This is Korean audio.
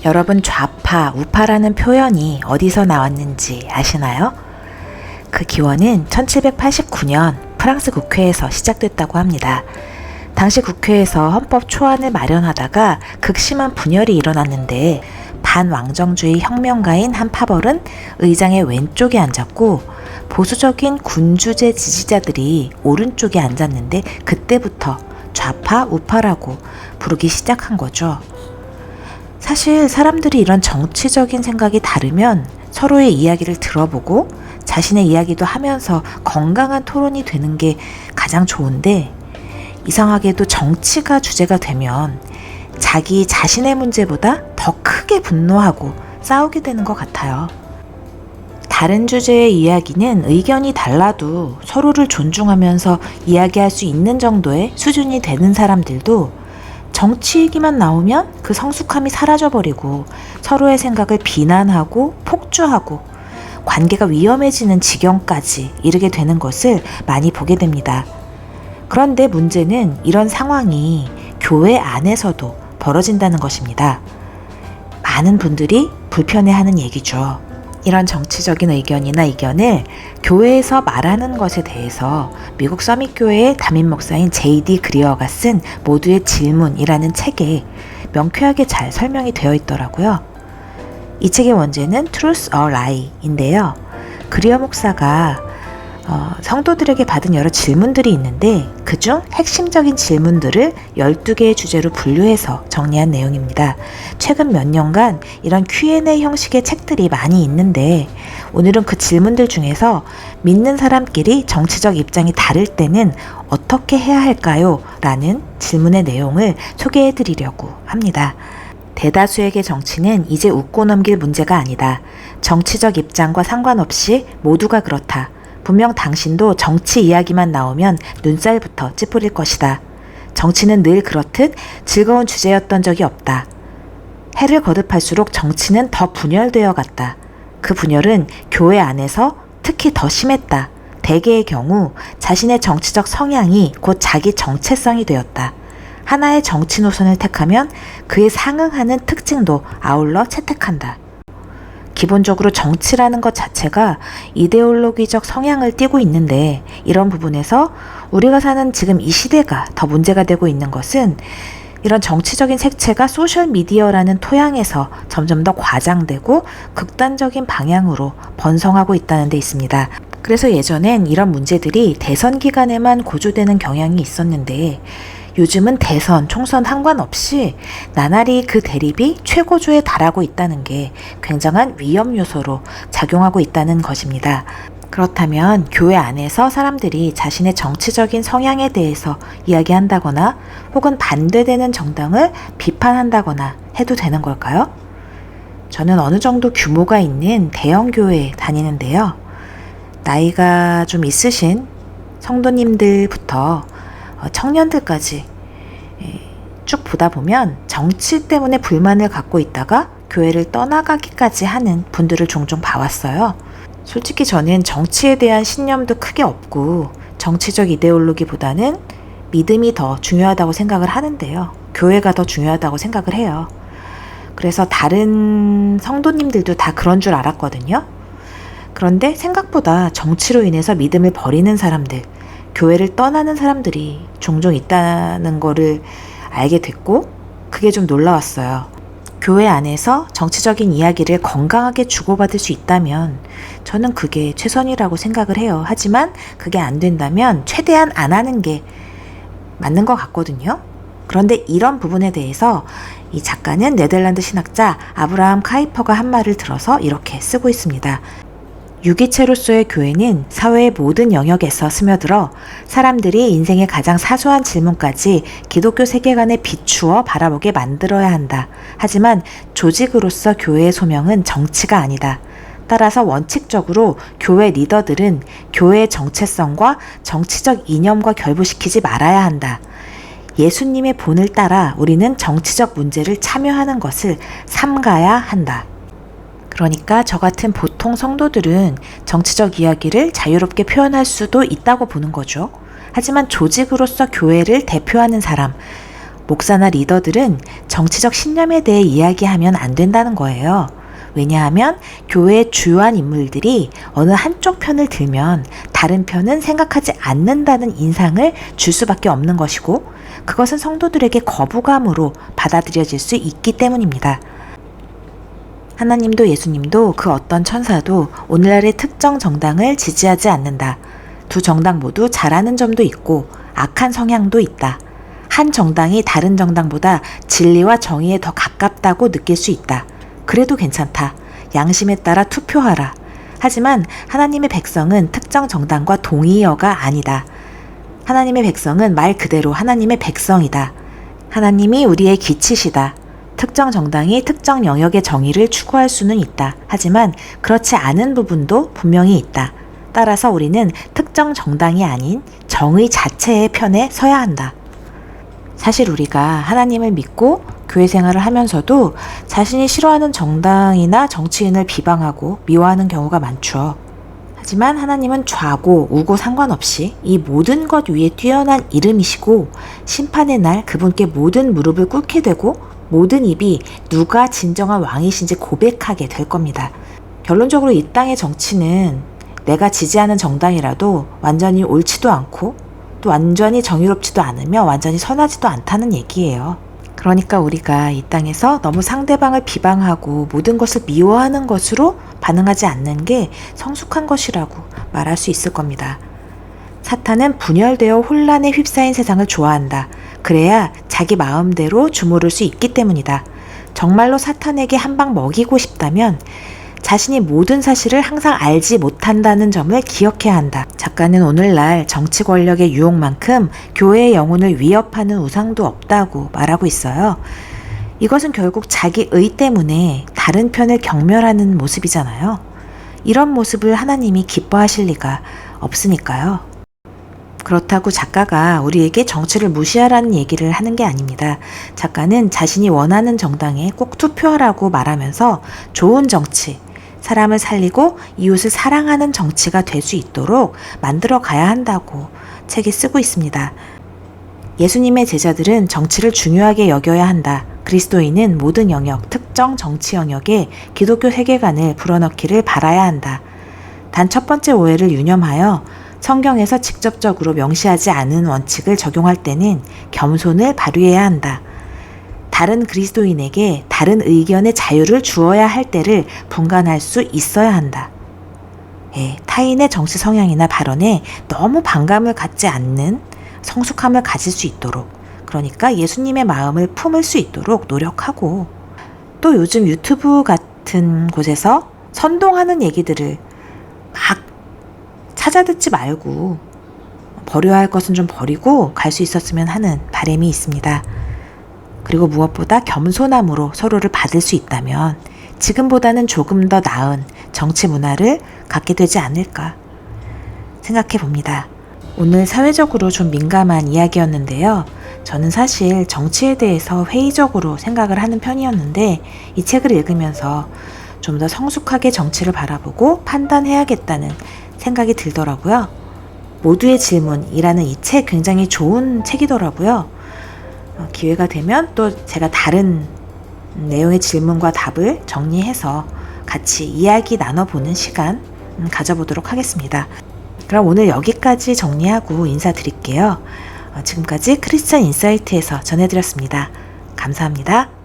여러분 좌파, 우파라는 표현이 어디서 나왔는지 아시나요? 그 기원은 1789년 프랑스 국회에서 시작됐다고 합니다. 당시 국회에서 헌법 초안을 마련하다가 극심한 분열이 일어났는데 반왕정주의 혁명가인 한 파벌은 의장의 왼쪽에 앉았고 보수적인 군주제 지지자들이 오른쪽에 앉았는데 그때부터 좌파, 우파라고 부르기 시작한 거죠. 사실 사람들이 이런 정치적인 생각이 다르면 서로의 이야기를 들어보고 자신의 이야기도 하면서 건강한 토론이 되는 게 가장 좋은데 이상하게도 정치가 주제가 되면 자기 자신의 문제보다 더 크게 분노하고 싸우게 되는 것 같아요. 다른 주제의 이야기는 의견이 달라도 서로를 존중하면서 이야기할 수 있는 정도의 수준이 되는 사람들도 정치 얘기만 나오면 그 성숙함이 사라져버리고 서로의 생각을 비난하고 폭주하고 관계가 위험해지는 지경까지 이르게 되는 것을 많이 보게 됩니다. 그런데 문제는 이런 상황이 교회 안에서도 벌어진다는 것입니다. 많은 분들이 불편해하는 얘기죠. 이런 정치적인 의견이나 이견을 교회에서 말하는 것에 대해서 미국 서밋교회의 담임 목사인 J.D. 그리어가 쓴 모두의 질문이라는 책에 명쾌하게 잘 설명이 되어 있더라고요. 이 책의 원제는 Truth or Lie인데요. 그리어 목사가 성도들에게 받은 여러 질문들이 있는데 그중 핵심적인 질문들을 12개의 주제로 분류해서 정리한 내용입니다. 최근 몇 년간 이런 Q&A 형식의 책들이 많이 있는데 오늘은 그 질문들 중에서 믿는 사람끼리 정치적 입장이 다를 때는 어떻게 해야 할까요? 라는 질문의 내용을 소개해 드리려고 합니다. 대다수에게 정치는 이제 웃고 넘길 문제가 아니다. 정치적 입장과 상관없이 모두가 그렇다. 분명 당신도 정치 이야기만 나오면 눈살부터 찌푸릴 것이다. 정치는 늘 그렇듯 즐거운 주제였던 적이 없다. 해를 거듭할수록 정치는 더 분열되어 갔다. 그 분열은 교회 안에서 특히 더 심했다. 대개의 경우 자신의 정치적 성향이 곧 자기 정체성이 되었다. 하나의 정치 노선을 택하면 그에 상응하는 특징도 아울러 채택한다. 기본적으로 정치라는 것 자체가 이데올로기적 성향을 띠고 있는데 이런 부분에서 우리가 사는 지금 이 시대가 더 문제가 되고 있는 것은 이런 정치적인 색채가 소셜미디어라는 토양에서 점점 더 과장되고 극단적인 방향으로 번성하고 있다는 데 있습니다. 그래서 예전엔 이런 문제들이 대선 기간에만 고조되는 경향이 있었는데 요즘은 대선, 총선 상관없이 나날이 그 대립이 최고조에 달하고 있다는 게 굉장한 위험 요소로 작용하고 있다는 것입니다. 그렇다면 교회 안에서 사람들이 자신의 정치적인 성향에 대해서 이야기한다거나 혹은 반대되는 정당을 비판한다거나 해도 되는 걸까요? 저는 어느 정도 규모가 있는 대형 교회에 다니는데요. 나이가 좀 있으신 성도님들부터 청년들까지 쭉 보다 보면 정치 때문에 불만을 갖고 있다가 교회를 떠나가기까지 하는 분들을 종종 봐왔어요. 솔직히 저는 정치에 대한 신념도 크게 없고 정치적 이데올로기보다는 믿음이 더 중요하다고 생각을 하는데요. 교회가 더 중요하다고 생각을 해요. 그래서 다른 성도님들도 다 그런 줄 알았거든요. 그런데 생각보다 정치로 인해서 믿음을 버리는 사람들, 교회를 떠나는 사람들이 종종 있다는 거를 알게 됐고 그게 좀 놀라웠어요. 교회 안에서 정치적인 이야기를 건강하게 주고받을 수 있다면 저는 그게 최선이라고 생각을 해요. 하지만 그게 안 된다면 최대한 안 하는 게 맞는 것 같거든요. 그런데 이런 부분에 대해서 이 작가는 네덜란드 신학자 아브라함 카이퍼가 한 말을 들어서 이렇게 쓰고 있습니다. 유기체로서의 교회는 사회의 모든 영역에서 스며들어 사람들이 인생의 가장 사소한 질문까지 기독교 세계관에 비추어 바라보게 만들어야 한다. 하지만 조직으로서 교회의 소명은 정치가 아니다. 따라서 원칙적으로 교회 리더들은 교회의 정체성과 정치적 이념과 결부시키지 말아야 한다. 예수님의 본을 따라 우리는 정치적 문제를 참여하는 것을 삼가야 한다. 그러니까 저 같은 보통 성도들은 정치적 이야기를 자유롭게 표현할 수도 있다고 보는 거죠. 하지만 조직으로서 교회를 대표하는 사람, 목사나 리더들은 정치적 신념에 대해 이야기하면 안 된다는 거예요. 왜냐하면 교회의 주요한 인물들이 어느 한쪽 편을 들면 다른 편은 생각하지 않는다는 인상을 줄 수밖에 없는 것이고, 그것은 성도들에게 거부감으로 받아들여질 수 있기 때문입니다. 하나님도 예수님도 그 어떤 천사도 오늘날의 특정 정당을 지지하지 않는다. 두 정당 모두 잘하는 점도 있고 악한 성향도 있다. 한 정당이 다른 정당보다 진리와 정의에 더 가깝다고 느낄 수 있다. 그래도 괜찮다. 양심에 따라 투표하라. 하지만 하나님의 백성은 특정 정당과 동의어가 아니다. 하나님의 백성은 말 그대로 하나님의 백성이다. 하나님이 우리의 기치시다. 특정 정당이 특정 영역의 정의를 추구할 수는 있다. 하지만 그렇지 않은 부분도 분명히 있다. 따라서 우리는 특정 정당이 아닌 정의 자체의 편에 서야 한다. 사실 우리가 하나님을 믿고 교회 생활을 하면서도 자신이 싫어하는 정당이나 정치인을 비방하고 미워하는 경우가 많죠. 하지만 하나님은 좌고 우고 상관없이 이 모든 것 위에 뛰어난 이름이시고, 심판의 날 그분께 모든 무릎을 꿇게 되고 모든 입이 누가 진정한 왕이신지 고백하게 될 겁니다. 결론적으로 이 땅의 정치는 내가 지지하는 정당이라도 완전히 옳지도 않고 또 완전히 정의롭지도 않으며 완전히 선하지도 않다는 얘기예요. 그러니까 우리가 이 땅에서 너무 상대방을 비방하고 모든 것을 미워하는 것으로 반응하지 않는 게 성숙한 것이라고 말할 수 있을 겁니다. 사탄은 분열되어 혼란에 휩싸인 세상을 좋아한다. 그래야 자기 마음대로 주무를 수 있기 때문이다. 정말로 사탄에게 한 방 먹이고 싶다면 자신이 모든 사실을 항상 알지 못한다는 점을 기억해야 한다. 작가는 오늘날 정치 권력의 유혹만큼 교회의 영혼을 위협하는 우상도 없다고 말하고 있어요. 이것은 결국 자기 의 때문에 다른 편을 경멸하는 모습이잖아요. 이런 모습을 하나님이 기뻐하실 리가 없으니까요. 그렇다고 작가가 우리에게 정치를 무시하라는 얘기를 하는 게 아닙니다. 작가는 자신이 원하는 정당에 꼭 투표하라고 말하면서 좋은 정치, 사람을 살리고 이웃을 사랑하는 정치가 될 수 있도록 만들어 가야 한다고 책에 쓰고 있습니다. 예수님의 제자들은 정치를 중요하게 여겨야 한다. 그리스도인은 모든 영역, 특정 정치 영역에 기독교 세계관을 불어넣기를 바라야 한다. 단 첫 번째 오해를 유념하여 성경에서 직접적으로 명시하지 않은 원칙을 적용할 때는 겸손을 발휘해야 한다. 다른 그리스도인에게 다른 의견의 자유를 주어야 할 때를 분간할 수 있어야 한다. 타인의 정치 성향이나 발언에 너무 반감을 갖지 않는 성숙함을 가질 수 있도록, 그러니까 예수님의 마음을 품을 수 있도록 노력하고, 또 요즘 유튜브 같은 곳에서 선동하는 얘기들을 막 찾아 듣지 말고 버려야 할 것은 좀 버리고 갈 수 있었으면 하는 바람이 있습니다. 그리고 무엇보다 겸손함으로 서로를 받을 수 있다면 지금보다는 조금 더 나은 정치 문화를 갖게 되지 않을까 생각해 봅니다. 오늘 사회적으로 좀 민감한 이야기였는데요. 저는 사실 정치에 대해서 회의적으로 생각을 하는 편이었는데 이 책을 읽으면서 좀 더 성숙하게 정치를 바라보고 판단해야겠다는 생각이 들더라고요. 모두의 질문이라는 이 책 굉장히 좋은 책이더라고요. 기회가 되면 또 제가 다른 내용의 질문과 답을 정리해서 같이 이야기 나눠보는 시간 가져보도록 하겠습니다. 그럼 오늘 여기까지 정리하고 인사드릴게요. 지금까지 크리스천 인사이트에서 전해드렸습니다. 감사합니다.